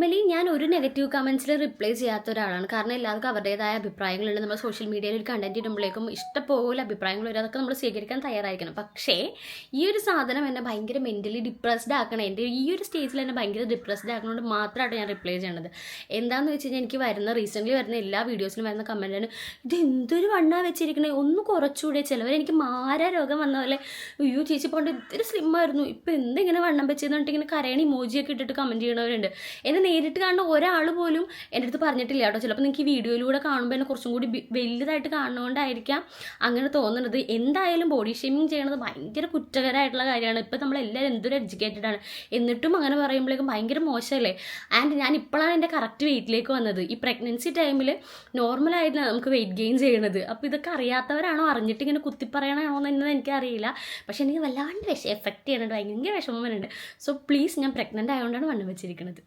Normally ഞാൻ ഒരു negative കമൻസിൽ reply ചെയ്യാത്ത ഒരാളാണ്. കാരണം എല്ലാവർക്കും അവരുടേതായ അഭിപ്രായങ്ങളുണ്ട്. നമ്മൾ സോഷ്യൽ മീഡിയയിൽ ഒരു കണ്ടന്റ് ഇടുമ്പോഴേക്കും ഇഷ്ടപോലെ അഭിപ്രായങ്ങൾ വരും. അതൊക്കെ നമ്മൾ സ്വീകരിക്കാൻ തയ്യാറായിരിക്കണം. പക്ഷേ ഈ ഒരു സാധനം എന്നെ ഭയങ്കര മെൻ്റലി ഡിപ്രസ്ഡ് ആക്കണം. എൻ്റെ ഈ ഒരു സ്റ്റേജിൽ എന്നെ ഭയങ്കര ഡിപ്രസ്ഡ് ആക്കണോണ്ട് മാത്രമായിട്ട് ഞാൻ റിപ്ലൈ ചെയ്യണത്. എന്താണെന്ന് വെച്ച് കഴിഞ്ഞാൽ എനിക്ക് റീസെൻ്റ്ലി വരുന്ന എല്ലാ വീഡിയോസിലും വരുന്ന കമൻറ്റാണ്, ഇത് എന്തൊരു വണ്ണാണ് വെച്ചിരിക്കണേ, ഒന്ന് കുറച്ചുകൂടെ. ചിലവർ എനിക്ക് രോഗം വന്ന പോലെ, അയ്യോ ചേച്ചി പോണ്ട് ഇത്തിരി സ്ലിമ്മായിരുന്നു, ഇപ്പം എന്തെങ്കിലും വണ്ണം വെച്ചെന്നിട്ട് ഇങ്ങനെ കരയണ ഇമോജിയൊക്കെ ഇട്ടിട്ട് കമൻറ്റ് ചെയ്യണവരുണ്ട്. എന്നെ നേരിട്ട് കാണുന്ന ഒരാൾ പോലും എൻ്റെ അടുത്ത് പറഞ്ഞിട്ടില്ല കേട്ടോ. ചിലപ്പോൾ നിങ്ങൾക്ക് വീഡിയോയിലൂടെ കാണുമ്പോൾ എന്നെ കുറച്ചും കൂടി വലുതായിട്ട് കാണുന്നതുകൊണ്ടായിരിക്കാം അങ്ങനെ തോന്നുന്നത്. എന്തായാലും ബോഡി ഷേമിങ് ചെയ്യണത് ഭയങ്കര കുറ്റകരമായിട്ടുള്ള കാര്യമാണ്. ഇപ്പം നമ്മളെല്ലാവരും എന്തൊരു എഡ്യൂക്കേറ്റഡ് ആണ്, എന്നിട്ടും അങ്ങനെ പറയുമ്പോഴേക്കും ഭയങ്കര മോശമല്ലേ. ആൻഡ് ഞാൻ ഇപ്പോഴാണ് എൻ്റെ കറക്റ്റ് വെയിറ്റിലേക്ക് വന്നത്. ഈ പ്രഗ്നൻസി ടൈമിൽ നോർമലായിട്ടാണ് നമുക്ക് വെയിറ്റ് ഗെയിൻ ചെയ്യണത്. അപ്പോൾ ഇതൊക്കെ അറിയാത്തവരാണോ, അറിഞ്ഞിട്ട് ഇങ്ങനെ കുത്തിപ്പറയണോ എന്നത് എനിക്കറിയില്ല. പക്ഷേ എനിക്ക് വല്ലാണ്ട് എഫക്റ്റ് ചെയ്യുന്നുണ്ട്, ഭയങ്കര വിഷമം വരുന്നുണ്ട്. സോ പ്ലീസ്, ഞാൻ പ്രഗ്നൻ്റ് ആയതുകൊണ്ടാണ് വണ്ണം വെച്ചിരിക്കുന്നത്.